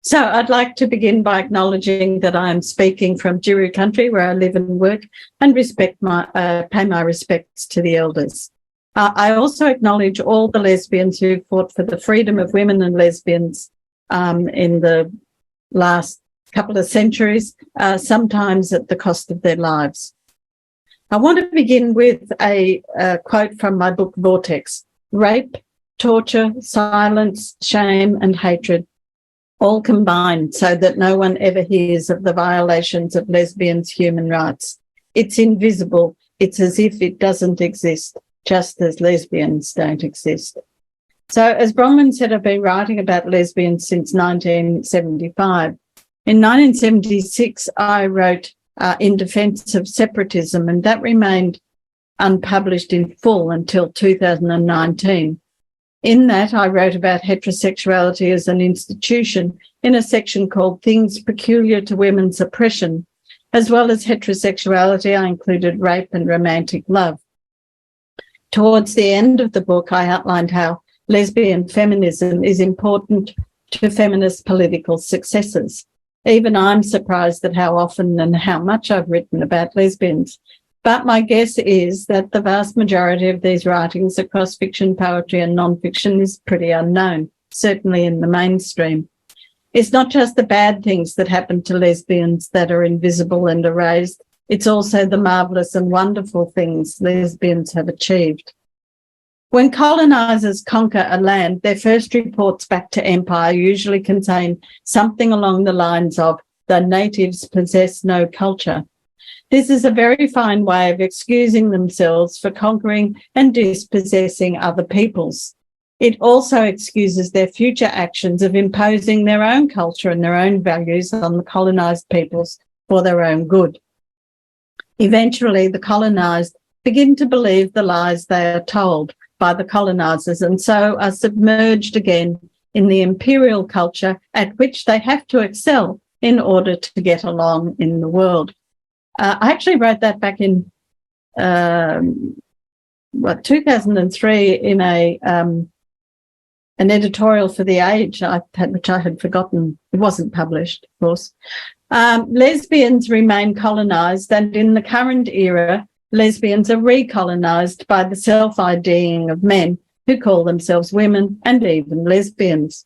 So I'd like to begin by acknowledging that I am speaking from Juru country, where I live and work, and pay my respects to the elders. I also acknowledge all the lesbians who fought for the freedom of women and lesbians in the last couple of centuries, sometimes at the cost of their lives. I want to begin with a quote from my book, Vortex. Rape, torture, silence, shame and hatred all combined so that no one ever hears of the violations of lesbians' human rights. It's invisible. It's as if it doesn't exist, just as lesbians don't exist. So as Bronwyn said, I've been writing about lesbians since 1975. In 1976, I wrote In Defence of Separatism, and that remained unpublished in full until 2019. In that, I wrote about heterosexuality as an institution in a section called Things Peculiar to Women's Oppression. As well as heterosexuality, I included rape and romantic love. Towards the end of the book, I outlined how lesbian feminism is important to feminist political successes. Even I'm surprised at how often and how much I've written about lesbians. But my guess is that the vast majority of these writings across fiction, poetry and non-fiction is pretty unknown, certainly in the mainstream. It's not just the bad things that happen to lesbians that are invisible and erased. It's also the marvellous and wonderful things lesbians have achieved. When colonisers conquer a land, their first reports back to empire usually contain something along the lines of, the natives possess no culture. This is a very fine way of excusing themselves for conquering and dispossessing other peoples. It also excuses their future actions of imposing their own culture and their own values on the colonised peoples for their own good. Eventually, the colonised begin to believe the lies they are told by the colonisers and so are submerged again in the imperial culture at which they have to excel in order to get along in the world. I actually wrote that back in 2003 in an editorial for The Age, which I had forgotten. It wasn't published, of course. Lesbians remain colonised, and in the current era, lesbians are recolonised by the self-IDing of men who call themselves women and even lesbians.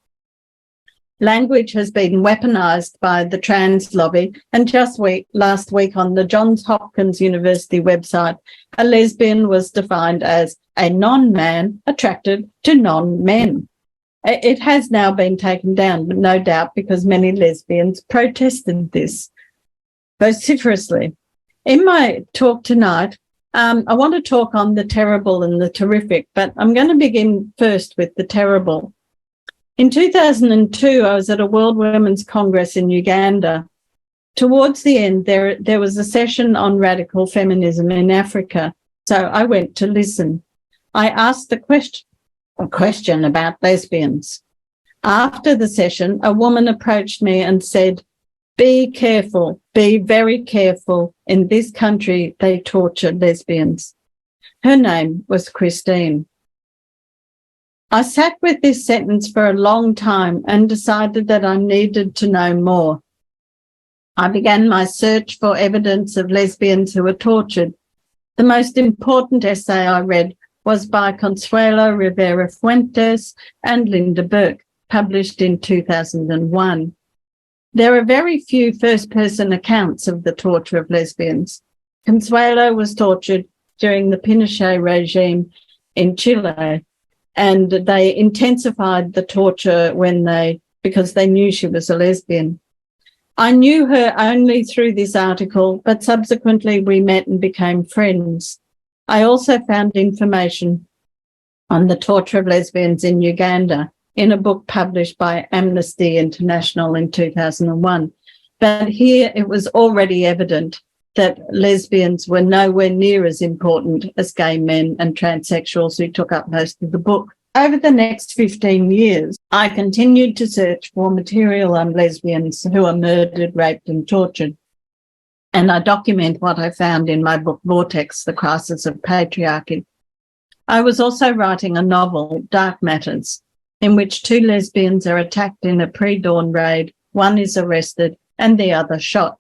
Language has been weaponised by the trans lobby, and just last week on the Johns Hopkins University website, a lesbian was defined as a non-man attracted to non-men. It has now been taken down, but no doubt because many lesbians protested this vociferously. In my talk tonight, I want to talk on the terrible and the terrific, but I'm going to begin first with the terrible. In 2002, I was at a World Women's Congress in Uganda. Towards the end, there was a session on radical feminism in Africa, so I went to listen. I asked a question about lesbians. After the session, a woman approached me and said, "Be careful, be very careful. In this country, they torture lesbians." Her name was Christine. I sat with this sentence for a long time and decided that I needed to know more. I began my search for evidence of lesbians who were tortured. The most important essay I read was by Consuelo Rivera Fuentes and Linda Burke, published in 2001. There are very few first-person accounts of the torture of lesbians. Consuelo was tortured during the Pinochet regime in Chile, and they intensified the torture because they knew she was a lesbian. I knew her only through this article, but subsequently we met and became friends. I also found information on the torture of lesbians in Uganda in a book published by Amnesty International in 2001. But here it was already evident that lesbians were nowhere near as important as gay men and transsexuals who took up most of the book. Over the next 15 years, I continued to search for material on lesbians who are murdered, raped and tortured. And I document what I found in my book, Vortex, The Crisis of Patriarchy. I was also writing a novel, Dark Matters, in which two lesbians are attacked in a pre-dawn raid one is arrested and the other shot.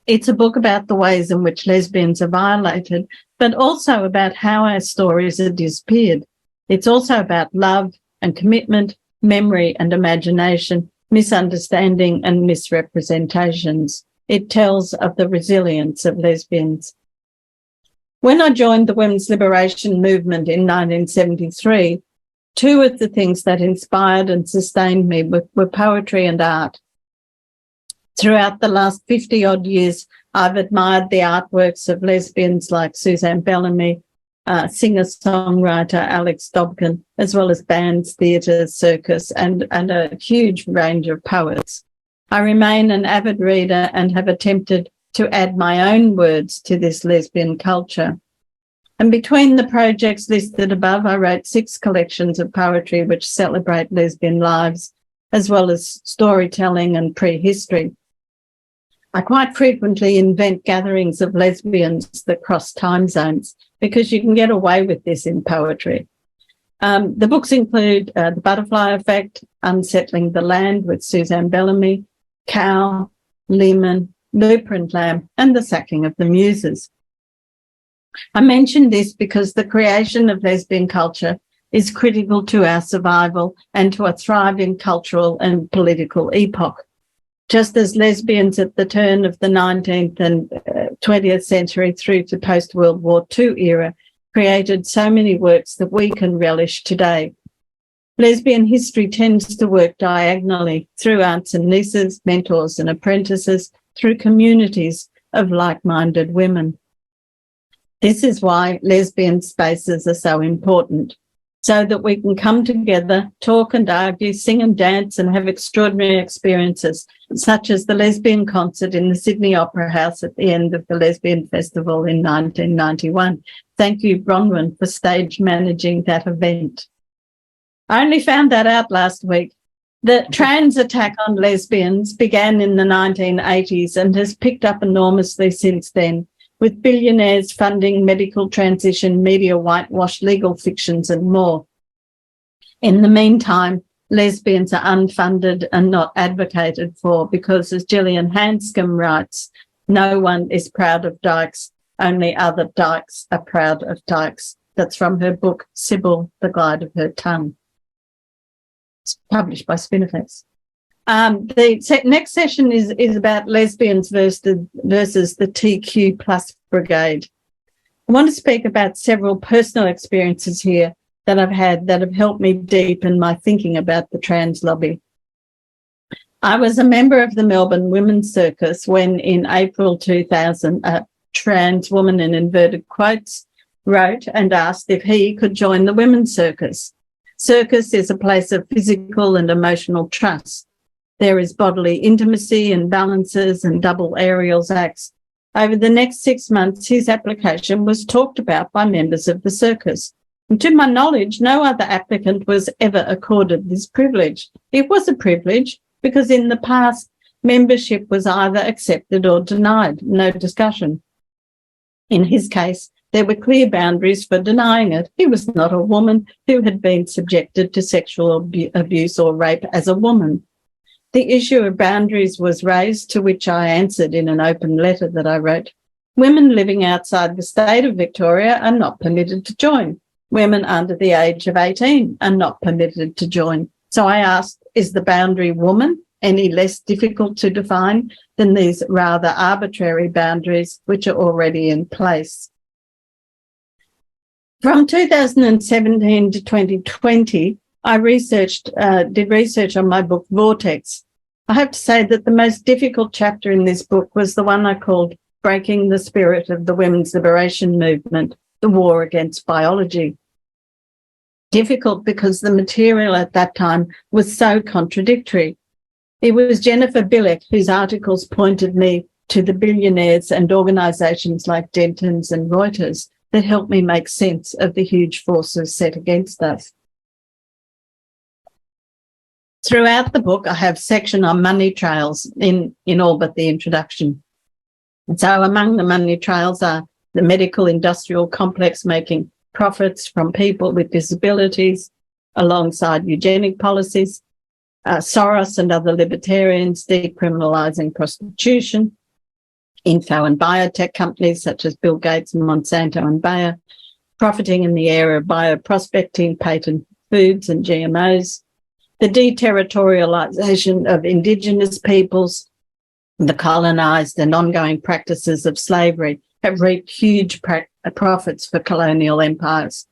It's a book about the ways in which lesbians are violated, but also about how our stories are disappeared. It's also about love and commitment, memory and imagination, misunderstanding and misrepresentations. It tells of the resilience of lesbians. When I joined the women's liberation movement in 1973, two of the things that inspired and sustained me were poetry and art. Throughout the last 50-odd years, I've admired the artworks of lesbians like Suzanne Bellamy, singer-songwriter Alex Dobkin, as well as bands, theatres, circus, and a huge range of poets. I remain an avid reader and have attempted to add my own words to this lesbian culture. And between the projects listed above, I wrote 6 collections of poetry which celebrate lesbian lives, as well as storytelling and prehistory. I quite frequently invent gatherings of lesbians that cross time zones because you can get away with this in poetry. The books include The Butterfly Effect, Unsettling the Land with Suzanne Bellamy, Cow, Lehman, Blueprint Lamb, and The Sacking of the Muses. I mention this because the creation of lesbian culture is critical to our survival and to a thriving cultural and political epoch. Just as lesbians at the turn of the 19th and 20th century through to post-World War II era created so many works that we can relish today. Lesbian history tends to work diagonally through aunts and nieces, mentors and apprentices, through communities of like-minded women. This is why lesbian spaces are so important, so that we can come together, talk and argue, sing and dance and have extraordinary experiences, such as the lesbian concert in the Sydney Opera House at the end of the Lesbian Festival in 1991. Thank you, Bronwyn, for stage managing that event. I only found that out last week. The trans attack on lesbians began in the 1980s and has picked up enormously since then, with billionaires funding medical transition, media whitewash, legal fictions and more. In the meantime, lesbians are unfunded and not advocated for because, as Gillian Hanscom writes, no one is proud of dykes, only other dykes are proud of dykes. That's from her book, Sybil, The Glide of Her Tongue. It's published by Spinifex. The next session is about lesbians versus the TQ plus brigade. I want to speak about several personal experiences here that I've had that have helped me deepen my thinking about the trans lobby. I was a member of the Melbourne Women's Circus when in April 2000, a trans woman in inverted quotes wrote and asked if he could join the Women's Circus. Circus is a place of physical and emotional trust. There is bodily intimacy and balances and double aerials acts. Over the next 6 months, his application was talked about by members of the circus. And to my knowledge, no other applicant was ever accorded this privilege. It was a privilege because in the past, membership was either accepted or denied, no discussion. In his case, there were clear boundaries for denying it. He was not a woman who had been subjected to sexual abuse or rape as a woman. The issue of boundaries was raised, to which I answered in an open letter that I wrote. Women living outside the state of Victoria are not permitted to join. Women under the age of 18 are not permitted to join. So I asked, is the boundary woman any less difficult to define than these rather arbitrary boundaries which are already in place? From 2017 to 2020, I did research on my book, Vortex. I have to say that the most difficult chapter in this book was the one I called Breaking the Spirit of the Women's Liberation Movement, the War Against Biology. Difficult because the material at that time was so contradictory. It was Jennifer Bilek whose articles pointed me to the billionaires and organisations like Dentons and Reuters that helped me make sense of the huge forces set against us. Throughout the book, I have a section on money trails in all but the introduction. And so among the money trails are the medical industrial complex making profits from people with disabilities alongside eugenic policies, Soros and other libertarians decriminalising prostitution, info and biotech companies such as Bill Gates and Monsanto and Bayer, profiting in the area of bioprospecting, patent foods and GMOs, the deterritorialisation of Indigenous peoples, the colonised and ongoing practices of slavery have reaped huge profits for colonial empires.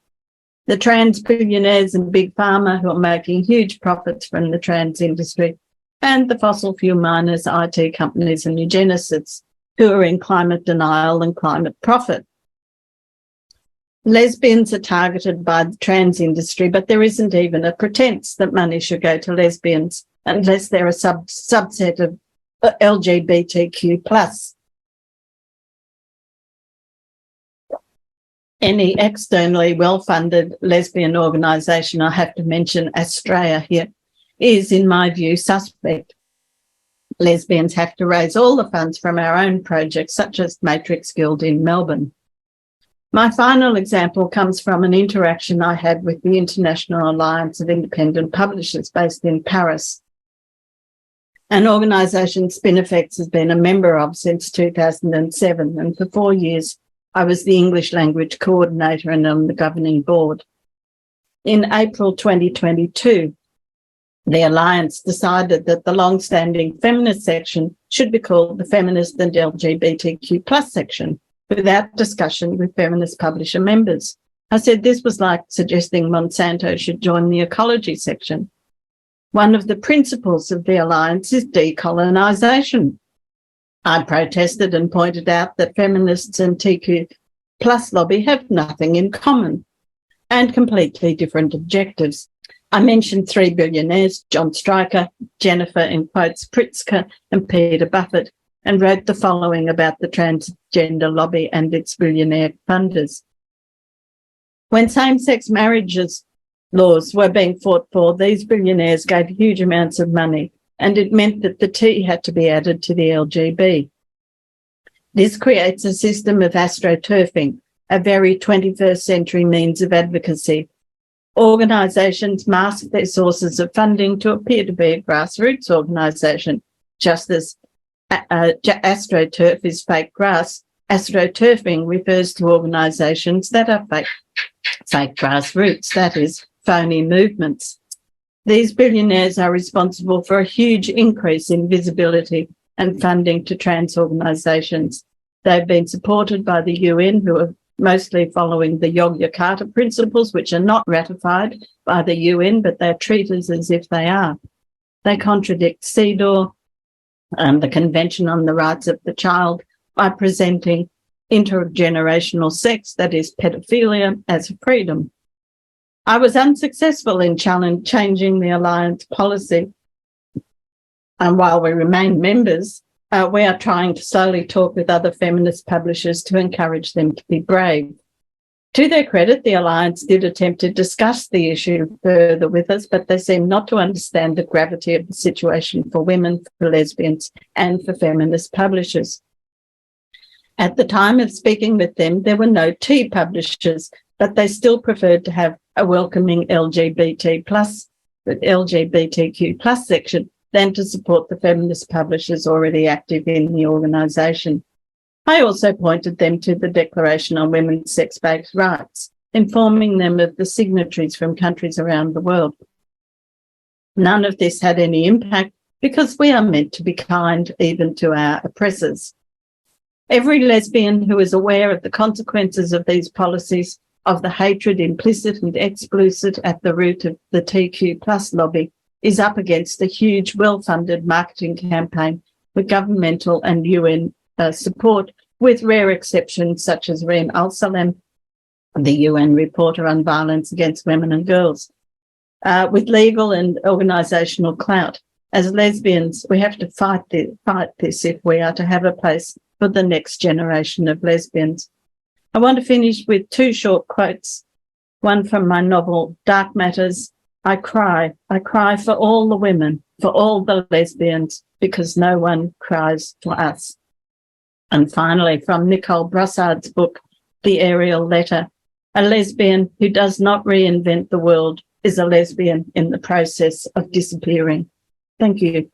The trans billionaires and big pharma who are making huge profits from the trans industry, and the fossil fuel miners, IT companies and eugenicists who are in climate denial and climate profit. Lesbians are targeted by the trans industry, but there isn't even a pretense that money should go to lesbians unless they're a subset of LGBTQ+. Any externally well-funded lesbian organisation, I have to mention Australia here, is, in my view, suspect. Lesbians have to raise all the funds from our own projects, such as Matrix Guild in Melbourne. My final example comes from an interaction I had with the International Alliance of Independent Publishers based in Paris, an organisation Spinifex has been a member of since 2007, and for 4 years I was the English language coordinator and on the governing board. In April 2022, the Alliance decided that the long-standing feminist section should be called the Feminist and LGBTQ+ section, without discussion with feminist publisher members. I said this was like suggesting Monsanto should join the ecology section. One of the principles of the Alliance is decolonisation. I protested and pointed out that feminists and TQ+ lobby have nothing in common and completely different objectives. I mentioned 3 billionaires, John Stryker, Jennifer, in quotes, Pritzker and Peter Buffett, and wrote the following about the transgender lobby and its billionaire funders. When same-sex marriages laws were being fought for, these billionaires gave huge amounts of money, and it meant that the T had to be added to the LGB. This creates a system of astroturfing, a very 21st century means of advocacy. Organisations mask their sources of funding to appear to be a grassroots organisation, just as AstroTurf is fake grass. AstroTurfing refers to organisations that are fake grassroots, that is, phony movements. These billionaires are responsible for a huge increase in visibility and funding to trans organisations. They've been supported by the UN, who are mostly following the Yogyakarta principles, which are not ratified by the UN, but they're treated as if they are. They contradict CEDAW and the Convention on the Rights of the Child by presenting intergenerational sex, that is pedophilia, as a freedom. I was unsuccessful in changing the Alliance policy, and while we remain members, we are trying to slowly talk with other feminist publishers to encourage them to be brave. To their credit, the Alliance did attempt to discuss the issue further with us, but they seem not to understand the gravity of the situation for women, for lesbians, and for feminist publishers. At the time of speaking with them, there were no T publishers, but they still preferred to have a welcoming LGBTQ+ section than to support the feminist publishers already active in the organisation. I also pointed them to the Declaration on Women's Sex-Based Rights, informing them of the signatories from countries around the world. None of this had any impact because we are meant to be kind even to our oppressors. Every lesbian who is aware of the consequences of these policies, of the hatred implicit and explicit at the root of the TQ+ lobby, is up against a huge, well-funded marketing campaign with governmental and UN support, with rare exceptions such as Reem Al-Salem, the UN reporter on violence against women and girls, with legal and organisational clout. As lesbians, we have to fight this if we are to have a place for the next generation of lesbians. I want to finish with 2 short quotes, one from my novel Dark Matters. I cry for all the women, for all the lesbians, because no one cries for us. And finally, from Nicole Brossard's book, The Aerial Letter, a lesbian who does not reinvent the world is a lesbian in the process of disappearing. Thank you.